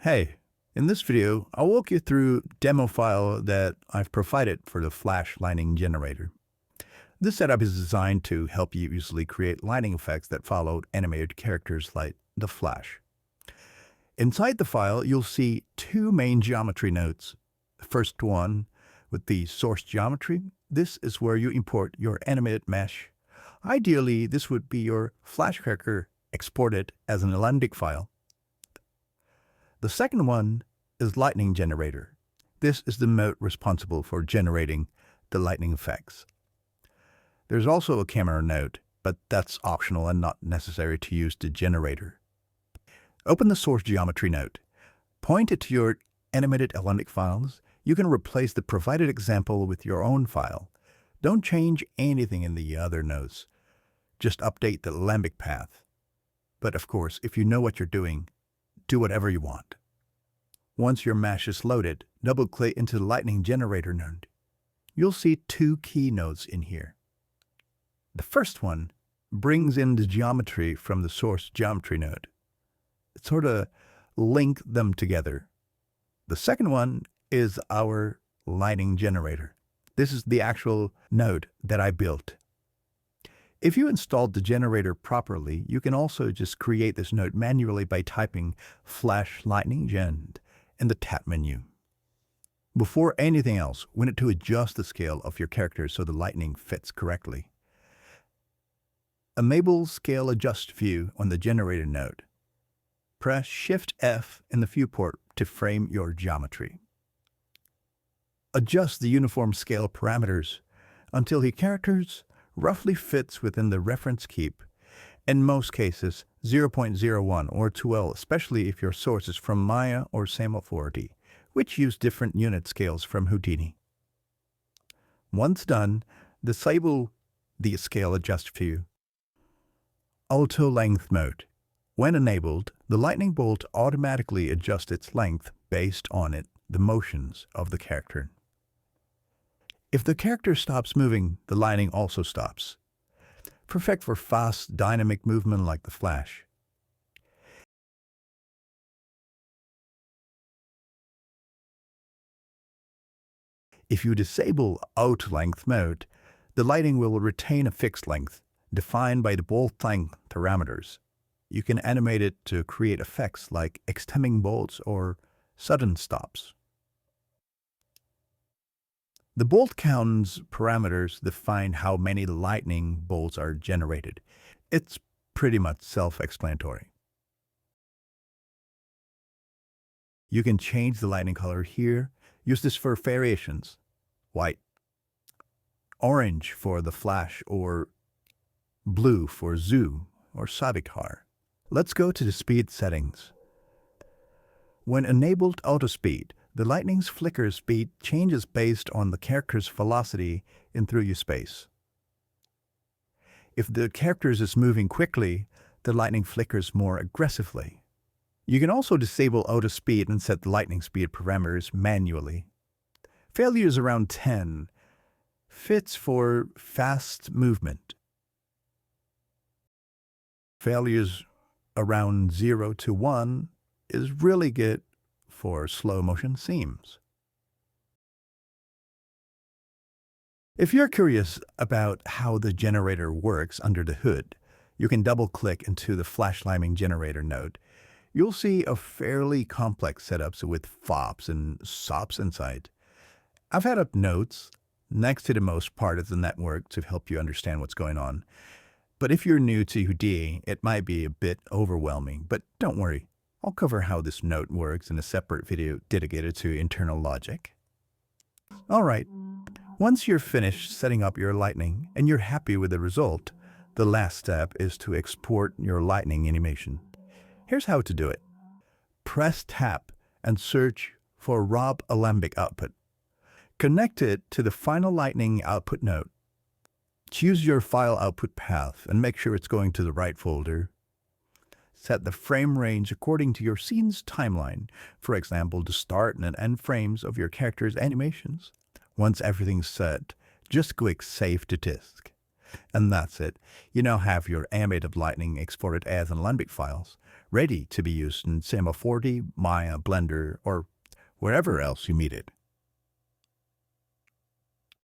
Hey, in this video, I'll walk you through demo file that I've provided for the Flash lighting generator. This setup is designed to help you easily create lighting effects that follow animated characters like the Flash. Inside the file, you'll see two main geometry nodes. The first one with the source geometry. This is where you import your animated mesh. Ideally, this would be your Flash character exported as an Alembic file. The second one is Lightning Generator. This is the mode responsible for generating the lightning effects. There's also a camera node, but that's optional and not necessary to use the generator. Open the source geometry node. Point it to your animated Alembic files. You can replace the provided example with your own file. Don't change anything in the other nodes. Just update the Alembic path. But of course, if you know what you're doing, do whatever you want. Once your mesh is loaded, double-click into the Lightning Generator node. You'll see two key nodes in here. The first one brings in the geometry from the source geometry node. It sort of links them together. The second one is our Lighting Generator. This is the actual node that I built. If you installed the generator properly, you can also just create this node manually by typing Flash Lightning Gen in the tab menu. Before anything else, we need to adjust the scale of your character so the lightning fits correctly. Enable Scale Adjust View on the generator node. Press Shift-F in the viewport to frame your geometry. Adjust the uniform scale parameters until the characters roughly fits within the reference keep, in most cases 0.01 or 2L, especially if your source is from Maya or SAM40, which use different unit scales from Houdini. Once done, disable the Scale Adjust View. Auto Length Mode. When enabled, the lightning bolt automatically adjusts its length based on the motions of the character. If the character stops moving, the lighting also stops. Perfect for fast, dynamic movement like the Flash. If you disable Auto Length mode, the lighting will retain a fixed length, defined by the bolt length parameters. You can animate it to create effects like extending bolts or sudden stops. The bolt counts parameters define how many lightning bolts are generated. It's pretty much self-explanatory. You can change the lightning color here. Use this for variations. White, orange for the Flash, or blue for Zoo or Savitar. Let's go to the speed settings. When enabled auto speed, the lightning's flicker speed changes based on the character's velocity in 3D space. If the character is moving quickly, the lightning flickers more aggressively. You can also disable auto speed and set the lightning speed parameters manually. Failures around 10 fits for fast movement. Failures around 0 to 1 is really good for slow motion scenes. If you're curious about how the generator works under the hood, you can double-click into the Flash Lighting Generator node. You'll see a fairly complex setup with FOPs and SOPs inside. I've added up notes next to the most part of the network to help you understand what's going on. But if you're new to Houdini, it might be a bit overwhelming, but don't worry. I'll cover how this node works in a separate video dedicated to internal logic. Alright, once you're finished setting up your lightning and you're happy with the result, the last step is to export your lightning animation. Here's how to do it. Press Tab and search for raw Alembic output. Connect it to the final lightning output node. Choose your file output path and make sure it's going to the right folder. Set the frame range according to your scene's timeline, for example, the start and end frames of your character's animations. Once everything's set, just click Save to Disk. And that's it. You now have your animated lightning exported as Alembic files. ready to be used in Cinema 4D, Maya, Blender, or wherever else you meet it.